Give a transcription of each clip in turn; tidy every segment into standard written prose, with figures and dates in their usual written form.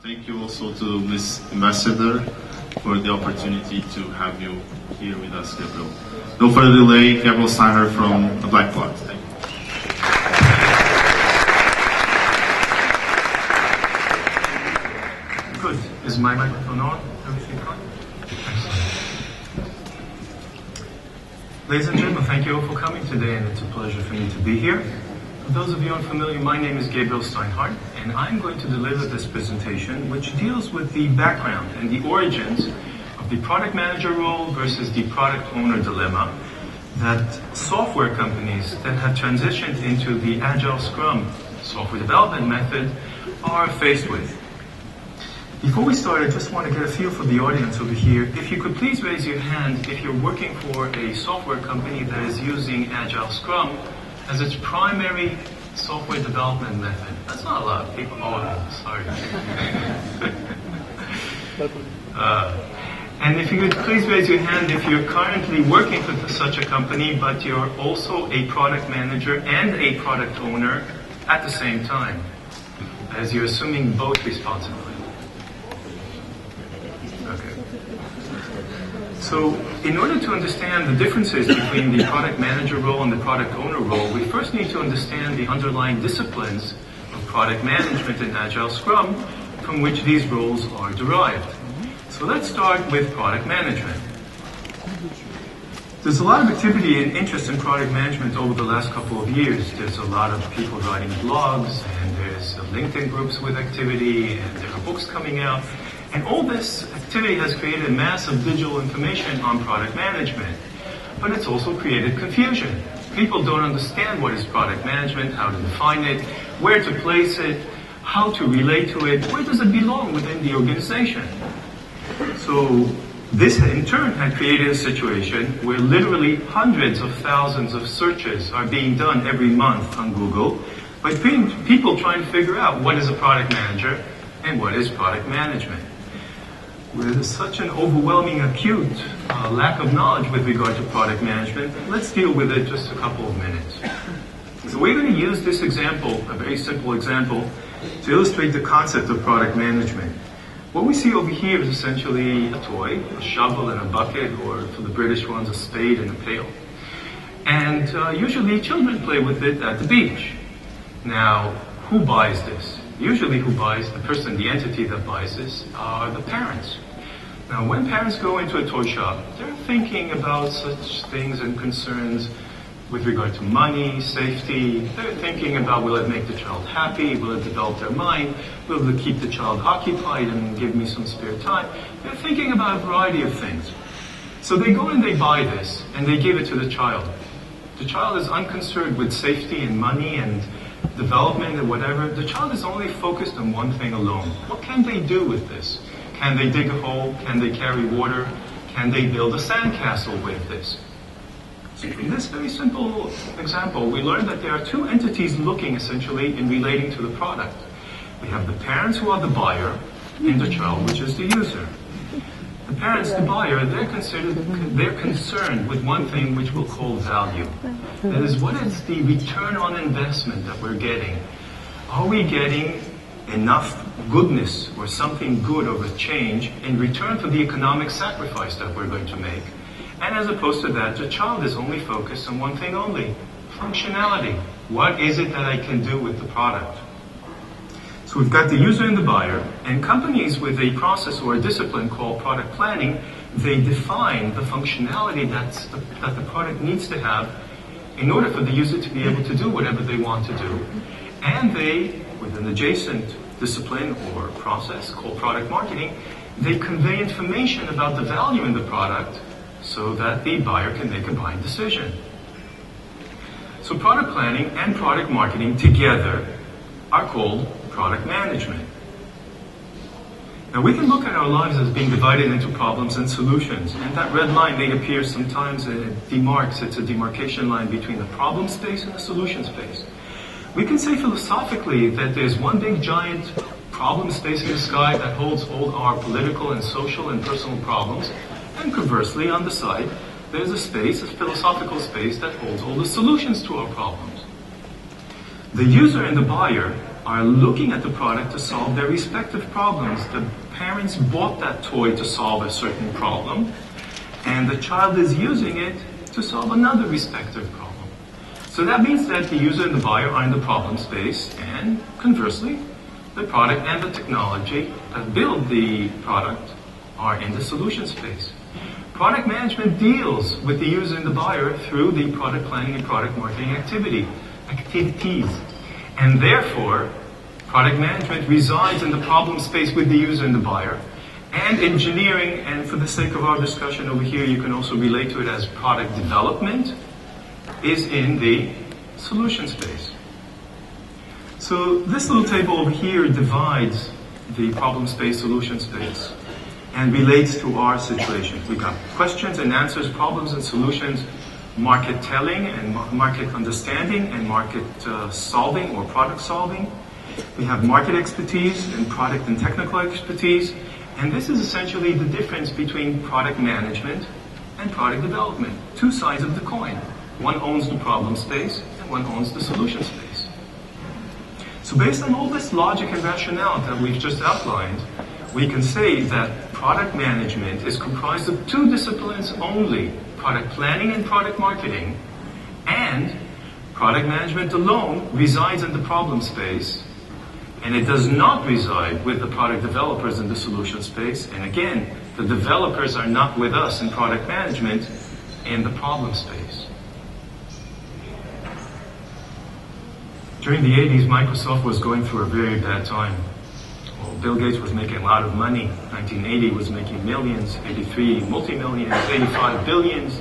Thank you also to Ms. Ambassador for the opportunity to have you here with us, Gabriel. No further delay, Gabriel Steinhardt from Blackblot. Thank you. Good. Is my microphone on? Everything on? Ladies and gentlemen, thank you all for coming today, and it's a pleasure for me to be here. For those of you unfamiliar, my name is Gabriel Steinhardt, and I'm going to deliver this presentation, which deals with the background and the origins of the product manager role versus the product owner dilemma that software companies that have transitioned into the Agile Scrum software development method are faced with. Before we start, I just want to get a feel for the audience over here. If you could please raise your hand if you're working for a software company that is using Agile Scrum as its primary software development method. That's not a lot of people. Oh, sorry. And if you could please raise your hand if you're currently working for such a company, but you're also a product manager and a product owner at the same time, as you're assuming both responsibilities. Okay. So, in order to understand the differences between the product manager role and the product owner role, we first need to understand the underlying disciplines of product management and Agile Scrum from which these roles are derived. So let's start with product management. There's a lot of activity and interest in product management over the last couple of years. There's a lot of people writing blogs, and there's LinkedIn groups with activity, and there are books coming out. And all this activity has created a mass of digital information on product management. But it's also created confusion. People don't understand what is product management, how to define it, where to place it, how to relate to it, where does it belong within the organization. So this in turn had created a situation where literally hundreds of thousands of searches are being done every month on Google by people trying to figure out what is a product manager and what is product management. With such an overwhelming, acute lack of knowledge with regard to product management, let's deal with it just a couple of minutes. So we're going to use this example, a very simple example, to illustrate the concept of product management. What we see over here is essentially a toy, a shovel and a bucket, or for the British ones, a spade and a pail. And usually children play with it at the beach. Now, who buys this? Usually who buys, the entity that buys this, are the parents. Now, when parents go into a toy shop, they're thinking about such things and concerns with regard to money, safety. They're thinking about, will it make the child happy? Will it develop their mind? Will it keep the child occupied and give me some spare time? They're thinking about a variety of things. So they go and they buy this, and they give it to the child. The child is unconcerned with safety and money and development and whatever. The child is only focused on one thing alone. What can they do with this? Can they dig a hole? Can they carry water? Can they build a sandcastle with this? So from this very simple example, we learned that there are two entities looking essentially in relating to the product. We have the parents, who are the buyer, and the child, which is the user. The parents, the buyer, they're concerned with one thing which we'll call value. That is, what is the return on investment that we're getting? Are we getting enough goodness or something good of a change in return for the economic sacrifice that we're going to make? And as opposed to that, the child is only focused on one thing only, functionality. What is it that I can do with the product? So we've got the user and the buyer, and companies with a process or a discipline called product planning, they define the functionality that the product needs to have in order for the user to be able to do whatever they want to do. And they, with an adjacent discipline or process called product marketing, they convey information about the value in the product so that the buyer can make a buying decision. So product planning and product marketing together are called product management. Now we can look at our lives as being divided into problems and solutions, and that red line may appear sometimes, it's a demarcation line between the problem space and the solution space. We can say philosophically that there's one big giant problem space in the sky that holds all our political and social and personal problems, and conversely on the side there's a space, a philosophical space, that holds all the solutions to our problems. The user and the buyer are looking at the product to solve their respective problems. The parents bought that toy to solve a certain problem, and the child is using it to solve another respective problem. So that means that the user and the buyer are in the problem space, and conversely, the product and the technology that build the product are in the solution space. Product management deals with the user and the buyer through the product planning and product marketing activities. And therefore, product management resides in the problem space with the user and the buyer. And engineering, and for the sake of our discussion over here, you can also relate to it as product development, is in the solution space. So this little table over here divides the problem space, solution space, and relates to our situation. We've got questions and answers, problems and solutions, market telling and market understanding, and market solving or product solving. We have market expertise and product and technical expertise. And this is essentially the difference between product management and product development. Two sides of the coin. One owns the problem space and one owns the solution space. So based on all this logic and rationale that we've just outlined, we can say that product management is comprised of two disciplines only: product planning and product marketing. And product management alone resides in the problem space, and it does not reside with the product developers in the solution space. And again, the developers are not with us in product management in the problem space. During the 80s, Microsoft was going through a very bad time. Well, Bill Gates was making a lot of money. 1980 was making millions, 83 multi-millions, 85 billions.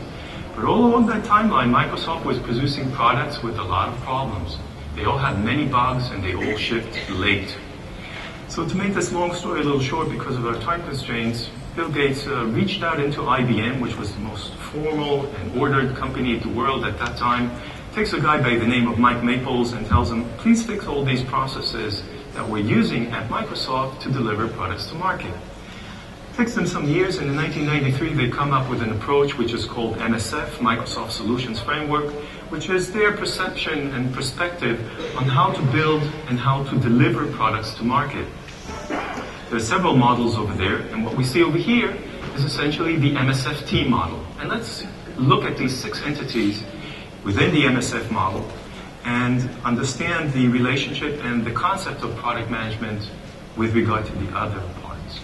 But all along that timeline, Microsoft was producing products with a lot of problems. They all had many bugs and they all shipped late. So to make this long story a little short because of our time constraints, Bill Gates reached out into IBM, which was the most formal and ordered company in the world at that time, takes a guy by the name of Mike Maples and tells him, please fix all these processes that we're using at Microsoft to deliver products to market. It takes them some years, and in 1993 they come up with an approach which is called MSF, Microsoft Solutions Framework, which is their perception and perspective on how to build and how to deliver products to market. There are several models over there, and what we see over here is essentially the MSFT model. And let's look at these 6 entities within the MSF model and understand the relationship and the concept of product management with regard to the other parts.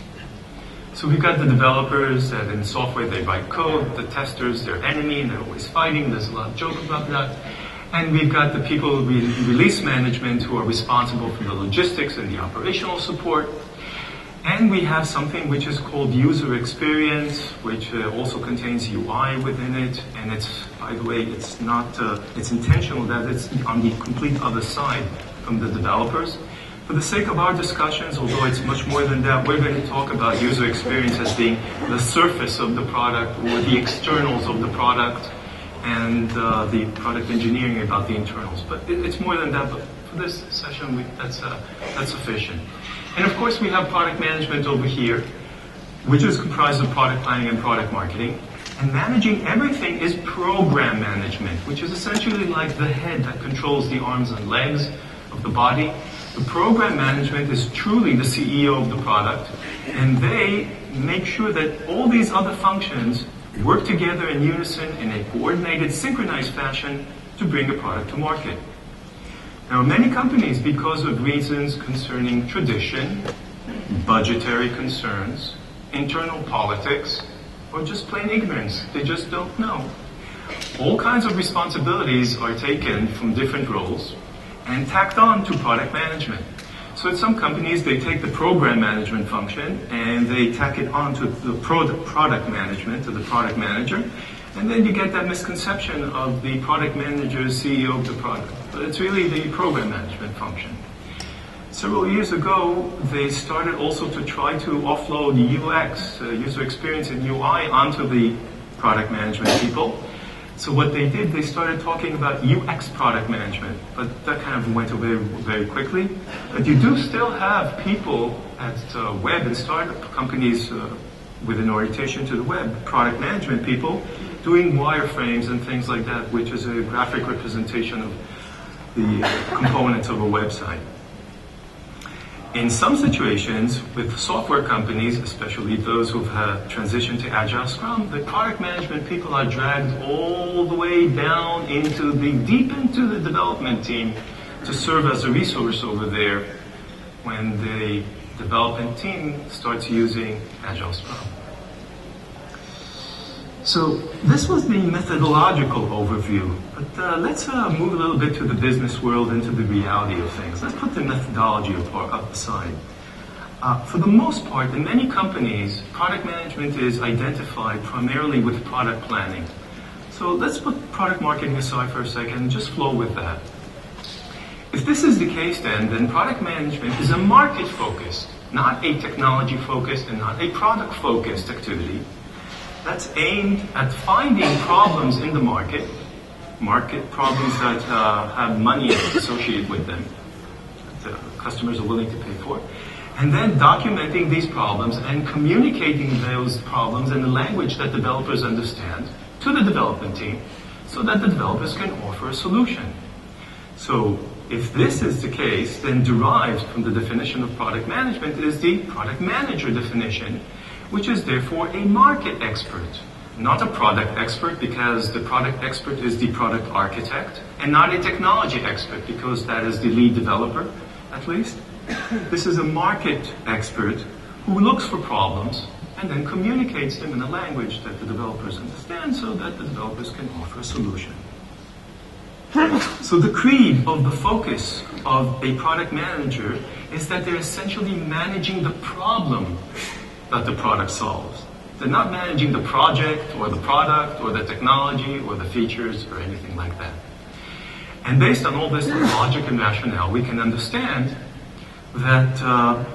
So we've got the developers that in software they write code, the testers, their enemy, and they're always fighting. There's a lot of joke about that. And we've got the people in release management who are responsible for the logistics and the operational support. And we have something which is called user experience, which also contains UI within it. And it's, by the way, it's not, it's intentional that it's on the complete other side from the developers. For the sake of our discussions, although it's much more than that, we're going to talk about user experience as being the surface of the product or the externals of the product, and the product engineering about the internals. But it's more than that, but for this session, that's sufficient. And of course, we have product management over here, which is comprised of product planning and product marketing. And managing everything is program management, which is essentially like the head that controls the arms and legs of the body. The program management is truly the CEO of the product, and they make sure that all these other functions work together in unison in a coordinated, synchronized fashion to bring a product to market. Now, many companies, because of reasons concerning tradition, budgetary concerns, internal politics, or just plain ignorance, they just don't know. All kinds of responsibilities are taken from different roles and tacked on to product management. So at some companies, they take the program management function and they tack it on to the product management, to the product manager. And then you get that misconception of the product manager, CEO of the product. But it's really the program management function. Several years ago, they started also to try to offload UX, user experience and UI, onto the product management people. So what they did, they started talking about UX product management, but that kind of went away very quickly. But you do still have people at web and startup companies with an orientation to the web, product management people, doing wireframes and things like that, which is a graphic representation of the components of a website. In some situations, with software companies, especially those who've transitioned to Agile Scrum, the product management people are dragged all the way down deep into the development team to serve as a resource over there when the development team starts using Agile Scrum. So this was the methodological overview, but let's move a little bit to the business world and to the reality of things. Let's put the methodology aside. For the most part, in many companies, product management is identified primarily with product planning. So let's put product marketing aside for a second and just flow with that. If this is the case then product management is a market-focused, not a technology-focused and not a product-focused activity that's aimed at finding problems in the market problems that have money associated with them, that customers are willing to pay for, and then documenting these problems and communicating those problems in the language that developers understand to the development team so that the developers can offer a solution. So if this is the case, then derived from the definition of product management is the product manager definition, which is therefore a market expert, not a product expert, because the product expert is the product architect, and not a technology expert, because that is the lead developer, at least. This is a market expert who looks for problems and then communicates them in a language that the developers understand so that the developers can offer a solution. So the creed of the focus of a product manager is that they're essentially managing the problem that the product solves. They're not managing the project or the product or the technology or the features or anything like that. And based on all this logic and rationale, we can understand that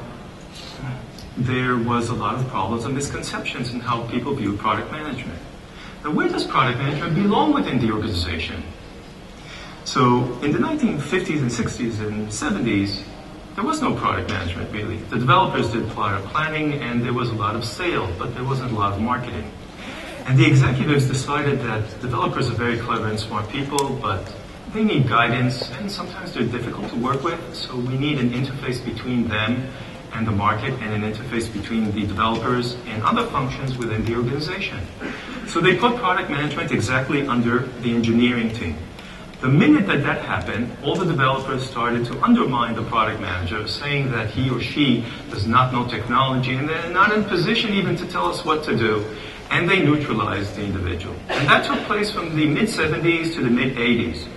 there was a lot of problems and misconceptions in how people view product management. Now, where does product management belong within the organization? So in the 1950s and 60s and 70s, there was no product management, really. The developers did product planning, and there was a lot of sales, but there wasn't a lot of marketing. And the executives decided that developers are very clever and smart people, but they need guidance, and sometimes they're difficult to work with, so we need an interface between them and the market, and an interface between the developers and other functions within the organization. So they put product management exactly under the engineering team. The minute that happened, all the developers started to undermine the product manager, saying that he or she does not know technology and they're not in position even to tell us what to do. And they neutralized the individual. And that took place from the mid-70s to the mid-80s.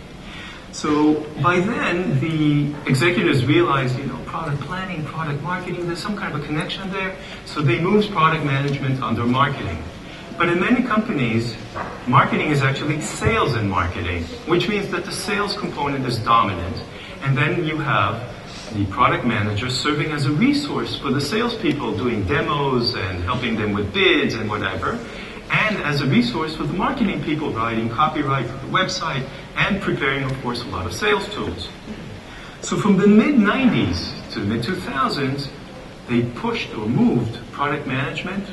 So by then, the executives realized, product planning, product marketing, there's some kind of a connection there. So they moved product management under marketing. But in many companies, marketing is actually sales and marketing, which means that the sales component is dominant. And then you have the product manager serving as a resource for the salespeople, doing demos and helping them with bids and whatever, and as a resource for the marketing people, writing copyright for the website and preparing, of course, a lot of sales tools. So from the mid-90s to the mid-2000s, they pushed or moved product management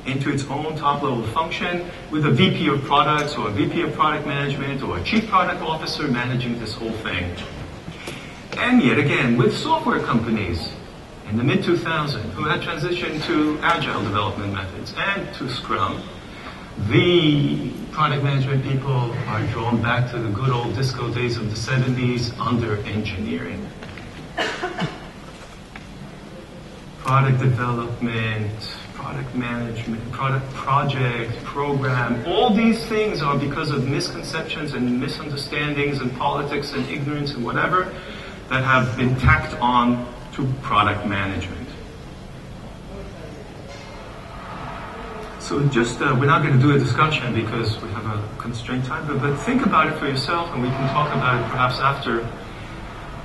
into its own top-level function with a VP of products or a VP of product management or a chief product officer managing this whole thing. And yet again, with software companies in the mid-2000s who had transitioned to Agile development methods and to Scrum, the product management people are drawn back to the good old disco days of the 70s under engineering. Product development, product management, product project, program, all these things are because of misconceptions and misunderstandings and politics and ignorance and whatever that have been tacked on to product management. So just, we're not going to do a discussion because we have a constrained time, but think about it for yourself and we can talk about it perhaps after.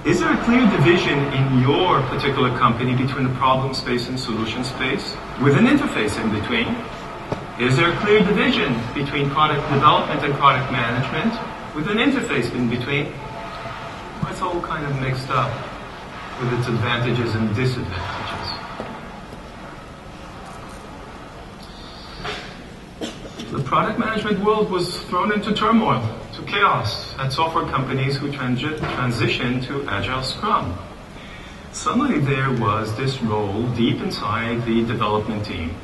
Is there a clear division in your particular company between the problem space and solution space, with an interface in between? Is there a clear division between product development and product management, with an interface in between? Well, it's all kind of mixed up with its advantages and disadvantages. The product management world was thrown into turmoil, to chaos, at software companies who transitioned to Agile Scrum. suddenly there was this role deep inside the development team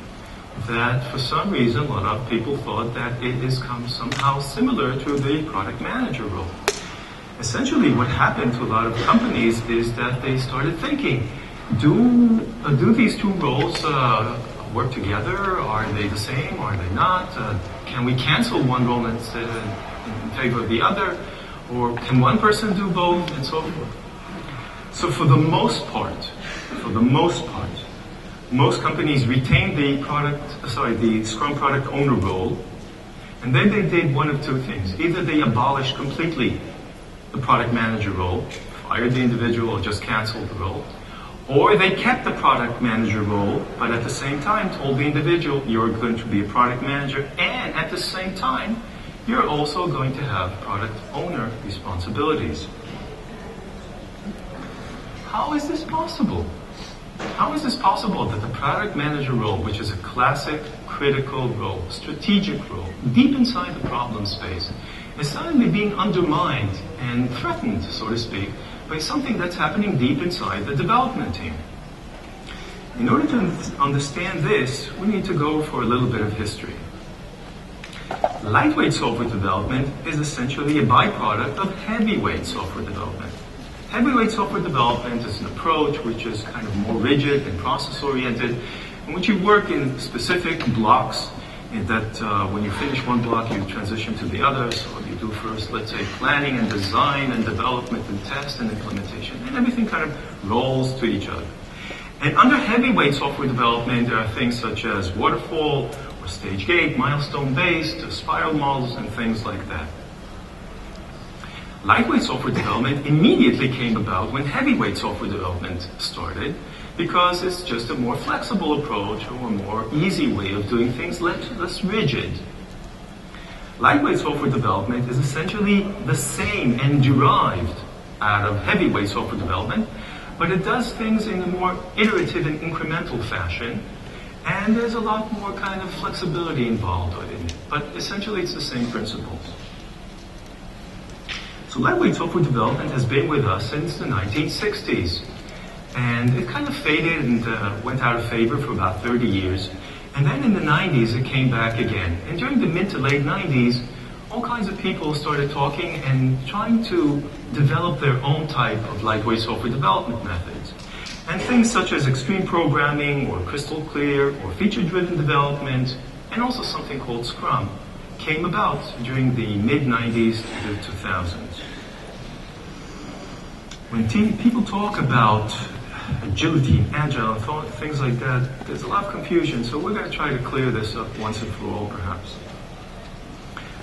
that for some reason a lot of people thought that it is somehow similar to the product manager role. Essentially what happened to a lot of companies is that they started thinking, do these two roles work together? Are they the same? Are they not? Can we cancel one role instead in favor of the other? Or can one person do both? And so forth. So for the most part, most companies retain the Scrum product owner role, and then they did one of two things. Either they abolished completely the product manager role, fired the individual or just canceled the role, or they kept the product manager role, but at the same time told the individual, you're going to be a product manager, and at the same time, you're also going to have product owner responsibilities. How is this possible? How is this possible that the product manager role, which is a classic, critical role, strategic role, deep inside the problem space, is suddenly being undermined and threatened, so to speak, by something that's happening deep inside the development team? In order to understand this, we need to go for a little bit of history. Lightweight software development is essentially a byproduct of heavyweight software development. Heavyweight software development is an approach which is kind of more rigid and process-oriented, in which you work in specific blocks, and that when you finish one block, you transition to the other. So you do first, let's say, planning and design and development and test and implementation, and everything kind of rolls to each other. And under heavyweight software development, there are things such as waterfall or stage gate, milestone-based, spiral models, and things like that. Lightweight software development immediately came about when heavyweight software development started, because it's just a more flexible approach or a more easy way of doing things, less rigid. Lightweight software development is essentially the same and derived out of heavyweight software development, but it does things in a more iterative and incremental fashion, and there's a lot more kind of flexibility involved in it. But essentially it's the same principles. So lightweight software development has been with us since the 1960s. And it kind of faded and went out of favor for about 30 years. And then in the 90s, it came back again. And during the mid to late 90s, all kinds of people started talking and trying to develop their own type of lightweight software development methods. And things such as extreme programming or crystal clear or feature-driven development, and also something called Scrum, came about during the mid-90s to the 2000s. When people talk about agility and agile and things like that, there's a lot of confusion, so we're going to try to clear this up once and for all, perhaps.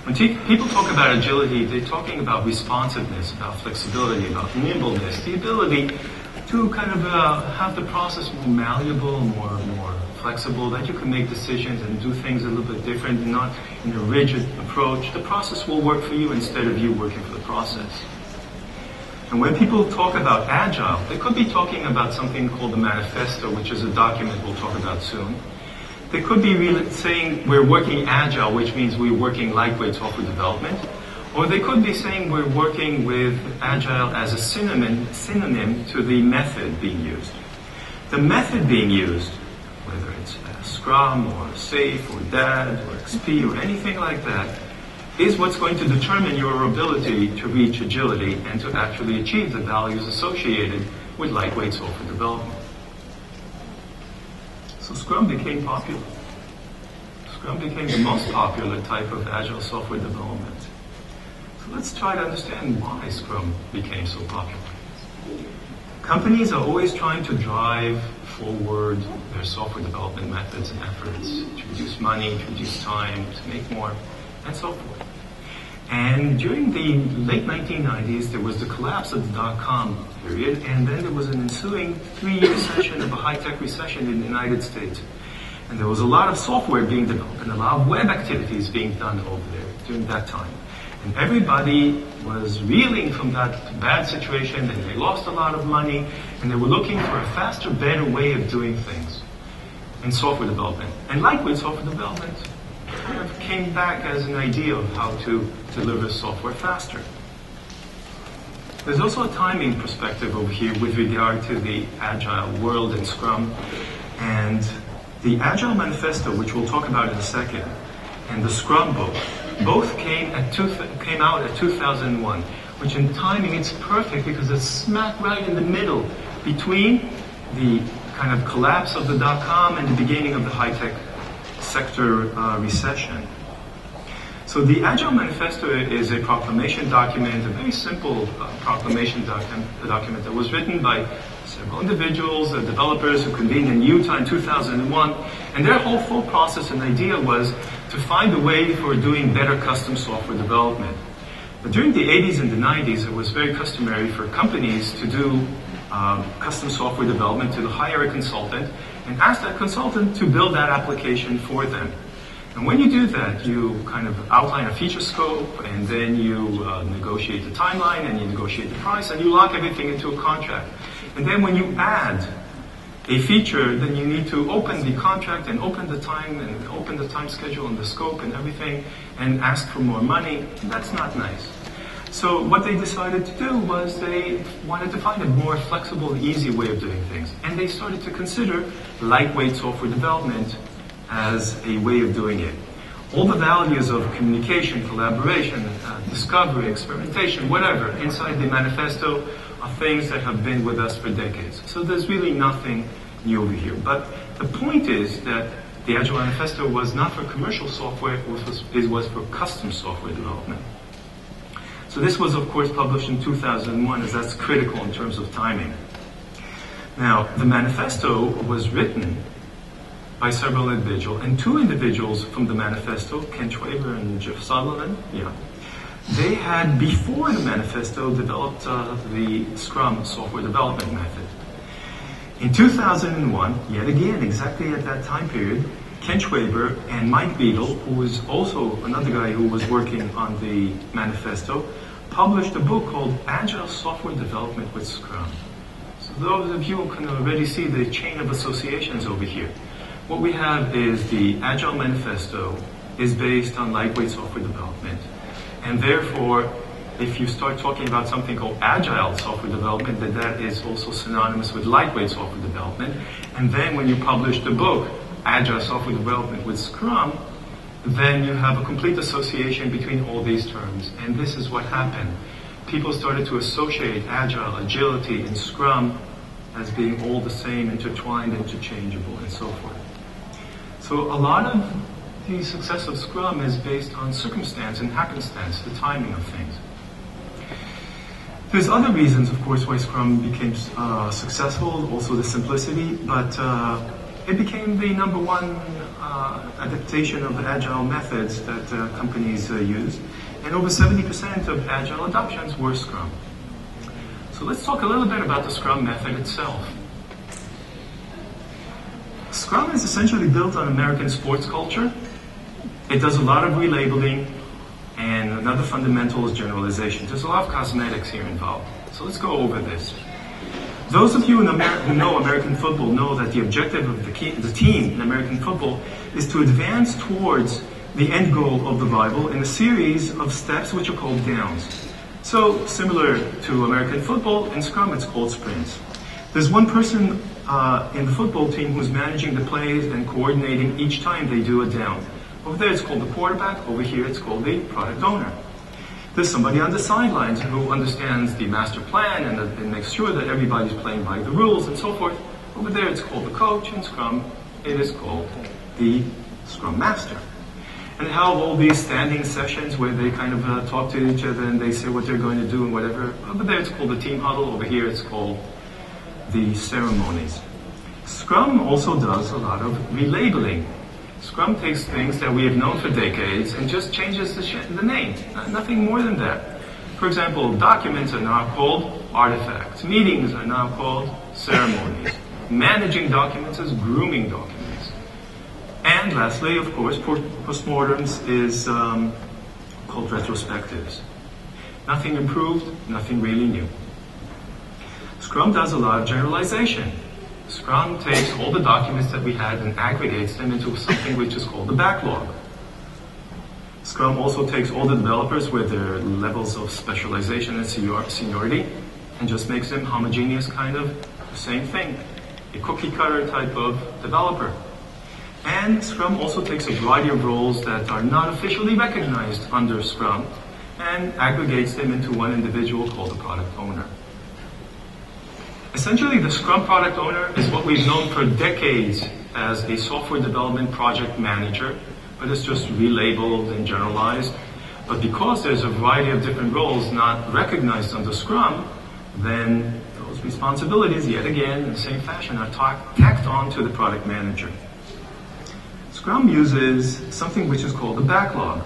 When people talk about agility, they're talking about responsiveness, about flexibility, about nimbleness, the ability to kind of have the process more malleable, more flexible, that you can make decisions and do things a little bit different, not in a rigid approach. The process will work for you instead of you working for the process. And when people talk about Agile, they could be talking about something called the manifesto, which is a document we'll talk about soon. They could be really saying we're working Agile, which means we're working lightweight software development. Or they could be saying we're working with Agile as a synonym to the method being used. The method being used, whether it's Scrum or SAFe or DAD or XP or anything like that, is what's going to determine your ability to reach agility and to actually achieve the values associated with lightweight software development. So Scrum became popular. Scrum became the most popular type of Agile software development. So let's try to understand why Scrum became so popular. Companies are always trying to drive forward their software development methods and efforts to reduce money, to reduce time, to make more, and so forth. And during the late 1990s, there was the collapse of the dot-com period, and then there was an ensuing 3-year session of a high-tech recession in the United States. And there was a lot of software being developed and a lot of web activities being done over there during that time. And everybody was reeling from that bad situation, and they lost a lot of money, and they were looking for a faster, better way of doing things in software development. And lightweight software development kind of came back as an idea of how to deliver software faster. There's also a timing perspective over here with regard to the Agile world and Scrum. And the Agile Manifesto, which we'll talk about in a second, and the Scrum book, both came out at 2001, which in timing it's perfect because it's smack right in the middle between the kind of collapse of the dot-com and the beginning of the high-tech sector recession. So the Agile Manifesto is a proclamation document, a very simple proclamation document that was written by several individuals, developers who convened in Utah in 2001. And their whole full process and idea was to find a way for doing better custom software development. But during the 80s and the 90s, it was very customary for companies to do custom software development, to hire a consultant and ask that consultant to build that application for them. And when you do that, you kind of outline a feature scope, and then you negotiate the timeline, and you negotiate the price, and you lock everything into a contract. And then when you add a feature, then you need to open the contract and open the time schedule and the scope and everything, and ask for more money. That's not nice. So what they decided to do was they wanted to find a more flexible, easy way of doing things. And they started to consider lightweight software development as a way of doing it. All the values of communication, collaboration, discovery, experimentation, whatever, inside the manifesto are things that have been with us for decades. So there's really nothing new over here. But the point is that the Agile Manifesto was not for commercial software, it was for custom software development. So this was, of course, published in 2001, as that's critical in terms of timing. Now, the manifesto was written by several individuals, and two individuals from the manifesto, Ken Schwaber and Jeff Sutherland, they had, before the manifesto, developed the Scrum software development method. In 2001, yet again, exactly at that time period, Ken Schwaber and Mike Beadle, who was also another guy who was working on the manifesto, published a book called Agile Software Development with Scrum. So those of you who can already see the chain of associations over here. What we have is the Agile Manifesto is based on lightweight software development. And therefore, if you start talking about something called Agile software development, that is also synonymous with lightweight software development. And then when you publish the book, Agile Software Development with Scrum, then you have a complete association between all these terms. And this is what happened. People started to associate Agile, Agility, and Scrum as being all the same, intertwined, interchangeable, and so forth. So a lot of the success of Scrum is based on circumstance and happenstance, the timing of things. There's other reasons, of course, why Scrum became successful, also the simplicity, but it became the number one adaptation of the Agile methods that companies use. And over 70% of Agile adoptions were Scrum. So let's talk a little bit about the Scrum method itself. Scrum is essentially built on American sports culture. It does a lot of relabeling, and another fundamental is generalization. There's a lot of cosmetics here involved. So let's go over this. Those of you who know American football know that the objective of the team in American football is to advance towards the end goal of the Bible in a series of steps which are called downs. So, similar to American football, in Scrum it's called sprints. There's one person in the football team who's managing the plays and coordinating each time they do a down. Over there it's called the quarterback, over here it's called the product owner. There's somebody on the sidelines who understands the master plan and makes sure that everybody's playing by the rules and so forth. Over there it's called the coach. In Scrum, it is called the Scrum Master. And they have all these standing sessions where they kind of talk to each other and they say what they're going to do and whatever. Over there it's called the team huddle. Over here it's called the ceremonies. Scrum also does a lot of relabeling. Scrum takes things that we have known for decades and just changes the name. Nothing more than that. For example, documents are now called artifacts. Meetings are now called ceremonies. Managing documents is grooming documents. And lastly, of course, postmortems is called retrospectives. Nothing improved, nothing really new. Scrum does a lot of generalization. Scrum takes all the documents that we had and aggregates them into something which is called the backlog. Scrum also takes all the developers with their levels of specialization and seniority and just makes them homogeneous, kind of the same thing, a cookie cutter type of developer. And Scrum also takes a variety of roles that are not officially recognized under Scrum and aggregates them into one individual called the product owner. Essentially, the Scrum product owner is what we've known for decades as a software development project manager, but it's just relabeled and generalized. But because there's a variety of different roles not recognized under Scrum, then those responsibilities, yet again, in the same fashion, are tacked on to the product manager. Scrum uses something which is called a backlog.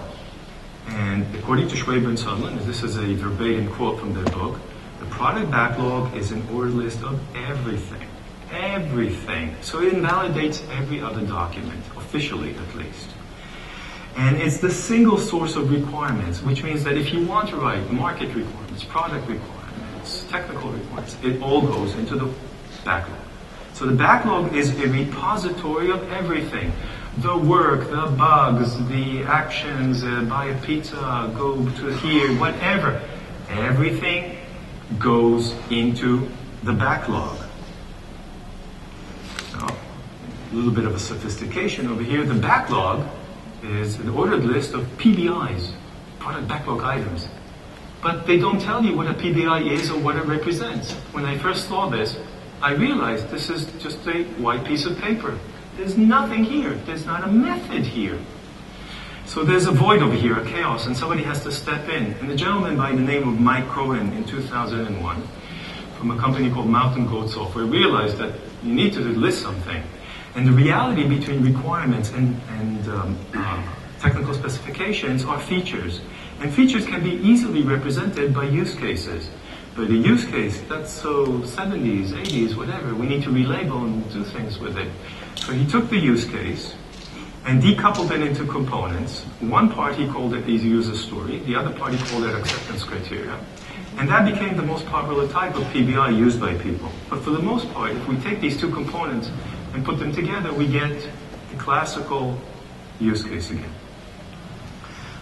And according to Schwaber and Sutherland, this is a verbatim quote from their book, the product backlog is an ordered list of everything. Everything. So it invalidates every other document, officially at least. And it's the single source of requirements, which means that if you want to write market requirements, product requirements, technical requirements, it all goes into the backlog. So the backlog is a repository of everything. The work, the bugs, the actions, buy a pizza, go to here, whatever. Everything goes into the backlog. Now, a little bit of a sophistication over here. The backlog is an ordered list of PBIs, product backlog items. But they don't tell you what a PBI is or what it represents. When I first saw this, I realized this is just a white piece of paper. There's nothing here. There's not a method here. So there's a void over here, a chaos, and somebody has to step in. And a gentleman by the name of Mike Cohen in 2001, from a company called Mountain Goat Software, realized that you need to list something. And the reality between requirements and technical specifications are features. And features can be easily represented by use cases. But a use case, that's so 70s, 80s, whatever, we need to relabel and do things with it. So he took the use case and decoupled it into components. One part he called it the user story, the other part he called it acceptance criteria. And that became the most popular type of PBI used by people. But for the most part, if we take these two components and put them together, we get the classical use case again.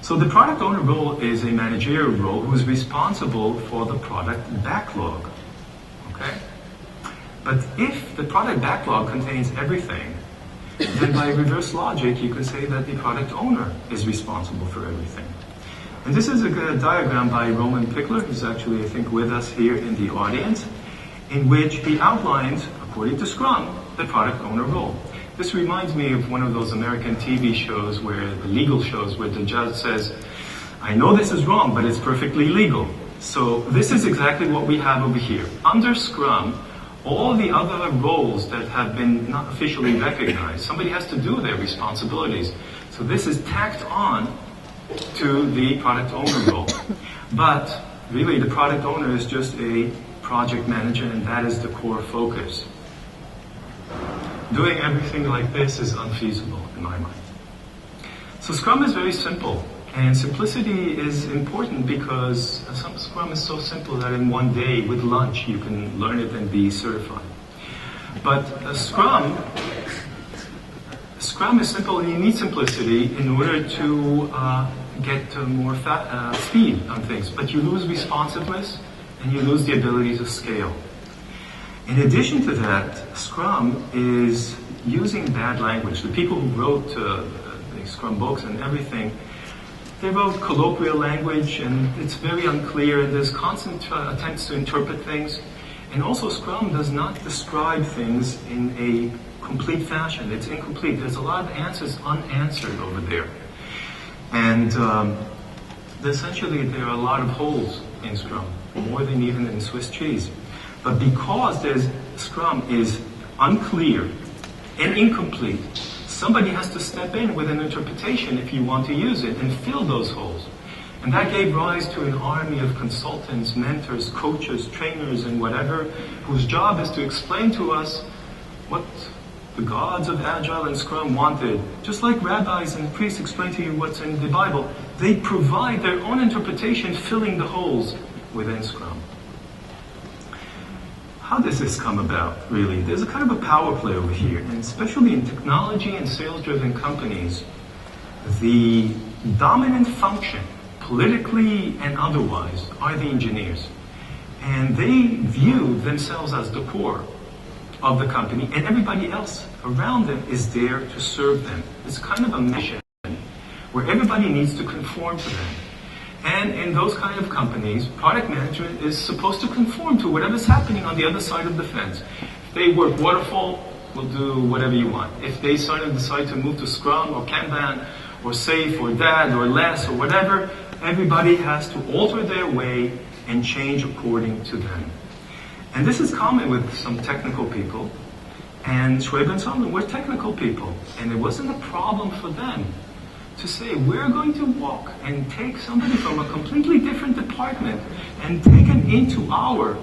So the product owner role is a managerial role who is responsible for the product backlog. Okay? But if the product backlog contains everything, then by reverse logic, you could say that the product owner is responsible for everything. And this is a good diagram by Roman Pickler, who's actually, I think, with us here in the audience, in which he outlines, according to Scrum, the product owner role. This reminds me of one of those American TV shows where, the legal shows, where the judge says, I know this is wrong, but it's perfectly legal. So this is exactly what we have over here. Under Scrum, all the other roles that have been not officially recognized, somebody has to do their responsibilities. So this is tacked on to the product owner role. But really, the product owner is just a project manager, and that is the core focus. Doing everything like this is unfeasible in my mind. So Scrum is very simple, and simplicity is important because some Scrum is so simple that in one day with lunch you can learn it and be certified. But Scrum is simple, and you need simplicity in order to get more speed on things. But you lose responsiveness and you lose the ability to scale. In addition to that, Scrum is using bad language. The people who wrote the Scrum books and everything, they wrote colloquial language, and it's very unclear, and there's constant attempts to interpret things. And also, Scrum does not describe things in a complete fashion. It's incomplete. There's a lot of answers unanswered over there. And essentially, there are a lot of holes in Scrum, more than even in Swiss cheese. But because Scrum is unclear and incomplete, somebody has to step in with an interpretation if you want to use it and fill those holes. And that gave rise to an army of consultants, mentors, coaches, trainers, and whatever, whose job is to explain to us what the gods of Agile and Scrum wanted. Just like rabbis and priests explain to you what's in the Bible, they provide their own interpretation, filling the holes within Scrum. How does this come about, really? There's a kind of a power play over here, and especially in technology and sales-driven companies, the dominant function, politically and otherwise, are the engineers. And they view themselves as the core of the company, and everybody else around them is there to serve them. It's kind of a mission where everybody needs to conform to them. And in those kind of companies, product management is supposed to conform to whatever's happening on the other side of the fence. If they work waterfall, we'll do whatever you want. If they suddenly decide to move to Scrum or Kanban or SAFe or DAD or less or whatever, everybody has to alter their way and change according to them. And this is common with some technical people. And Schwaber and Sundlin were technical people. And it wasn't a problem for them to say, we're going to walk and take somebody from a completely different department and take him into our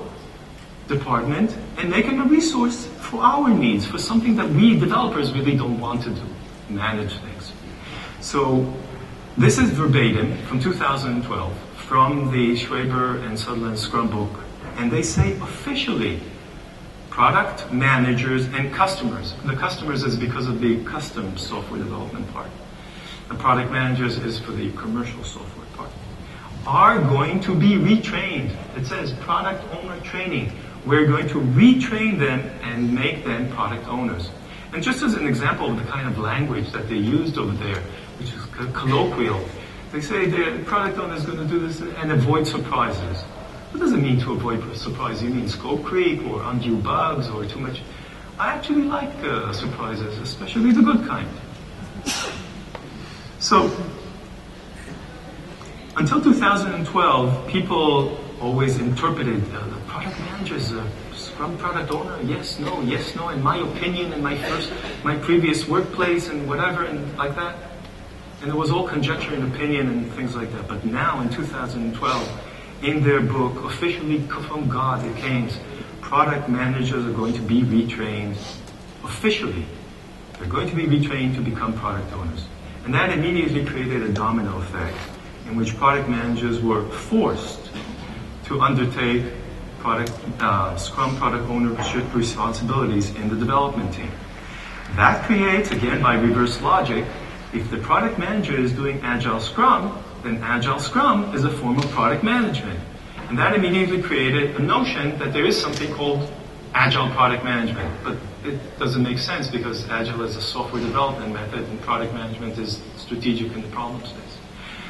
department and make him a resource for our needs, for something that we developers really don't want to do, manage things. So this is verbatim from 2012 from the Schwaber and Sutherland Scrum book. And they say officially, product managers and customers. The customers is because of the custom software development part. The product managers is for the commercial software part. Are going to be retrained. It says product owner training. We're going to retrain them and make them product owners. And just as an example of the kind of language that they used over there, which is colloquial, they say the product owner is going to do this and avoid surprises. What does it mean to avoid surprises? You mean scope creep or undue bugs or too much? I actually like surprises, especially the good kind. So, until 2012, people always interpreted the product manager as a Scrum product owner, yes, no, in my opinion, in my previous workplace and whatever, and like that. And there was all conjecture and opinion and things like that. But now, in 2012, in their book, officially from God, it came, product managers are going to be retrained officially. They're going to be retrained to become product owners. And that immediately created a domino effect in which product managers were forced to undertake Scrum product ownership responsibilities in the development team. That creates, again by reverse logic, if the product manager is doing Agile Scrum, then Agile Scrum is a form of product management. And that immediately created a notion that there is something called Agile product management. But it doesn't make sense because Agile is a software development method and product management is strategic in the problem space.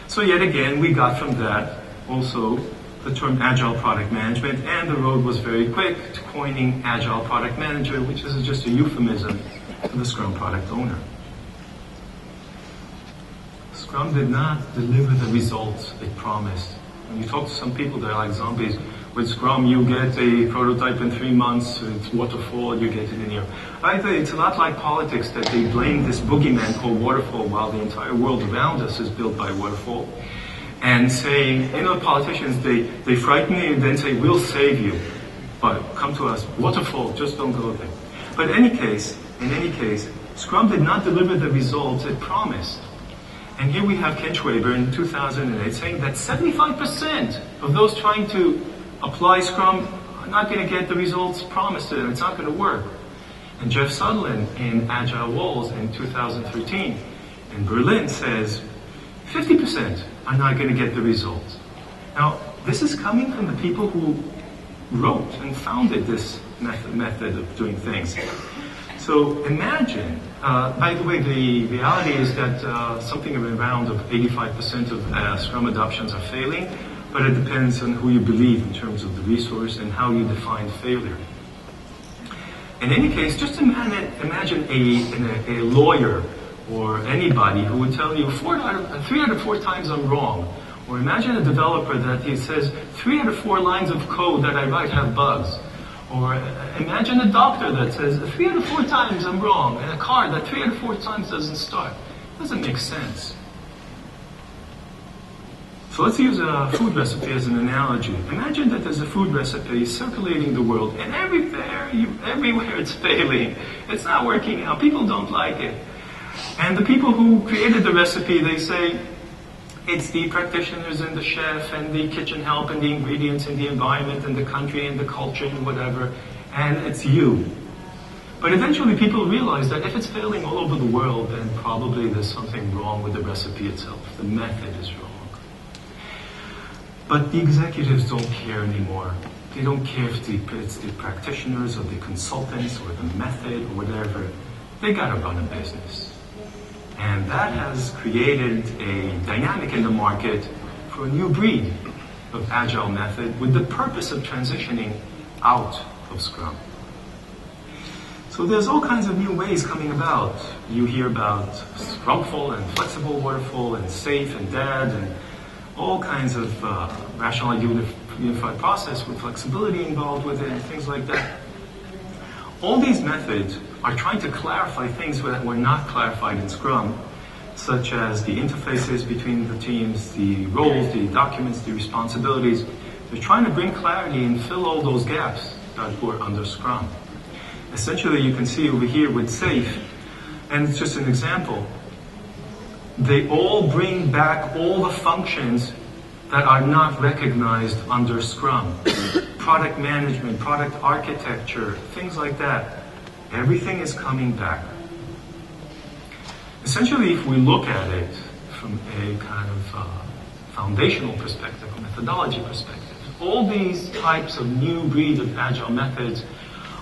So yet again, we got from that also the term Agile product management, and the road was very quick to coining Agile product manager, which is just a euphemism for the Scrum product owner. Scrum did not deliver the results it promised. When you talk to some people, they're like zombies. With Scrum, you get a prototype in 3 months, it's waterfall, you get it in a year. I think it's a lot like politics that they blame this boogeyman called waterfall while the entire world around us is built by waterfall. And saying, politicians, they frighten you and then say, we'll save you. But come to us, waterfall, just don't go there. But in any case, Scrum did not deliver the results it promised. And here we have Ken Schwaber in 2008 saying that 75% of those trying to apply Scrum are not going to get the results promised to them. It's not going to work. And Jeff Sutherland in Agile Walls in 2013 in Berlin says 50% are not going to get the results. Now, this is coming from the people who wrote and founded this method of doing things. So imagine, by the way, the reality is that something around of 85% of Scrum adoptions are failing, but it depends on who you believe in terms of the resource and how you define failure. In any case, just imagine a lawyer or anybody who would tell you 3 out of 4 times I'm wrong. Or imagine a developer that he says 3 out of 4 lines of code that I write have bugs. Or imagine a doctor that says 3 out of 4 times I'm wrong, and a car that 3 out of 4 times doesn't start. It doesn't make sense. So let's use a food recipe as an analogy. Imagine that there's a food recipe circulating the world, and everywhere it's failing. It's not working out. People don't like it. And the people who created the recipe, they say, it's the practitioners and the chef and the kitchen help and the ingredients and the environment and the country and the culture and whatever, and it's you. But eventually people realize that if it's failing all over the world, then probably there's something wrong with the recipe itself. The method is wrong. But the executives don't care anymore. They don't care if it's the practitioners or the consultants or the method or whatever. They gotta run a business. And that has created a dynamic in the market for a new breed of Agile method with the purpose of transitioning out of Scrum. So there's all kinds of new ways coming about. You hear about Scrumful and flexible waterfall and safe and dead and all kinds of rational unified process with flexibility involved with it and things like that. All these methods are trying to clarify things that were not clarified in Scrum, such as the interfaces between the teams, the roles, the documents, the responsibilities. They're trying to bring clarity and fill all those gaps that were under Scrum. Essentially, you can see over here with SAFE, and it's just an example, they all bring back all the functions that are not recognized under Scrum. Product management, product architecture, things like that. Everything is coming back. Essentially, if we look at it from a kind of foundational perspective, a methodology perspective, all these types of new breed of Agile methods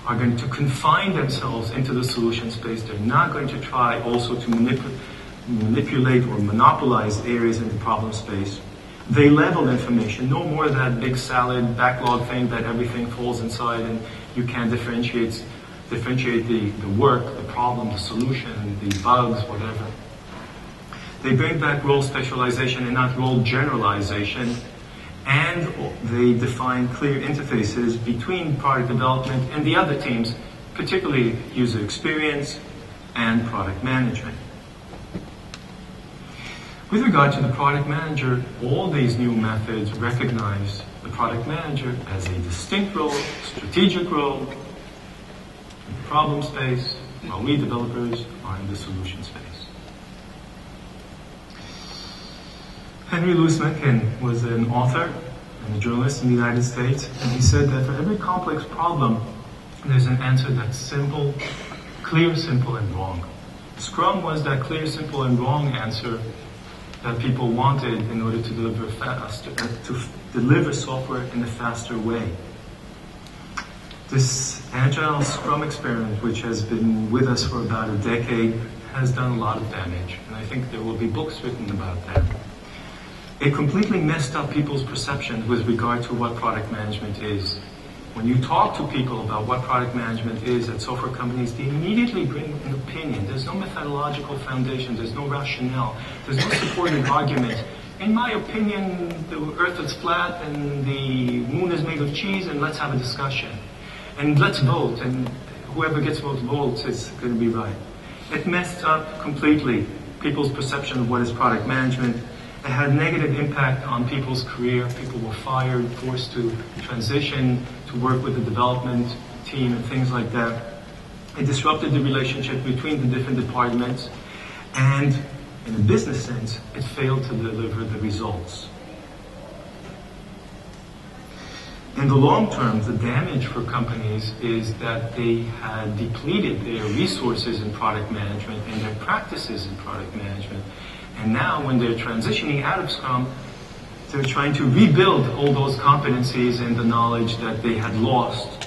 are going to confine themselves into the solution space. They're not going to try also to manipulate or monopolize areas in the problem space. They level information, no more that big salad backlog thing that everything falls inside and you can't differentiate the work, the problem, the solution, the bugs, whatever. They bring back role specialization and not role generalization, and they define clear interfaces between product development and the other teams, particularly user experience and product management. With regard to the product manager, all these new methods recognize the product manager as a distinct role, strategic role, in the problem space, while we developers are in the solution space. Henry Louis Mencken was an author and a journalist in the United States, and he said that for every complex problem, there's an answer that's simple, clear, simple, and wrong. Scrum was that clear, simple, and wrong answer that people wanted in order to deliver faster, to deliver software in a faster way. This Agile Scrum experiment, which has been with us for about a decade, has done a lot of damage, and I think there will be books written about that. It completely messed up people's perception with regard to what product management is. When you talk to people about what product management is at software companies, they immediately bring an opinion. There's no methodological foundation. There's no rationale. There's no supporting argument. In my opinion, the earth is flat and the moon is made of cheese, and let's have a discussion. And let's vote, and whoever gets most votes is going to be right. It messed up completely people's perception of what is product management. It had a negative impact on people's career. People were fired, forced to transition to work with the development team and things like that. It disrupted the relationship between the different departments, and in a business sense, it failed to deliver the results. In the long term, the damage for companies is that they had depleted their resources in product management and their practices in product management. And now, when they're transitioning out of Scrum, they're trying to rebuild all those competencies and the knowledge that they had lost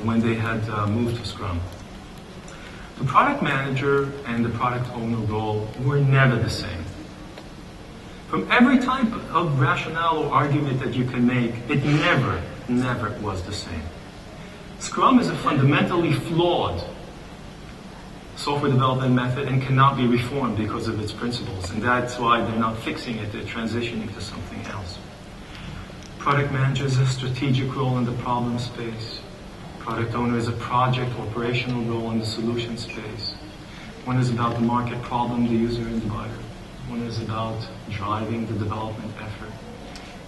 when they had moved to Scrum. The product manager and the product owner role were never the same. From every type of rationale or argument that you can make, it never was the same. Scrum is a fundamentally flawed software development method and cannot be reformed because of its principles, and that's why they're not fixing it, they're transitioning to something else. Product manager is a strategic role in the problem space. Product owner is a project operational role in the solution space. One is about the market problem, the user and the buyer. One is about driving the development effort.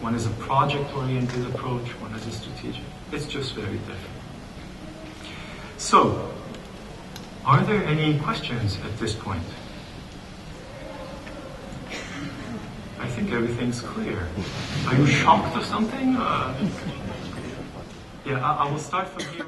One is a project-oriented approach, one is a strategic. It's just very different. So, are there any questions at this point? I think everything's clear. Are you shocked or something? Yeah, I will start from here.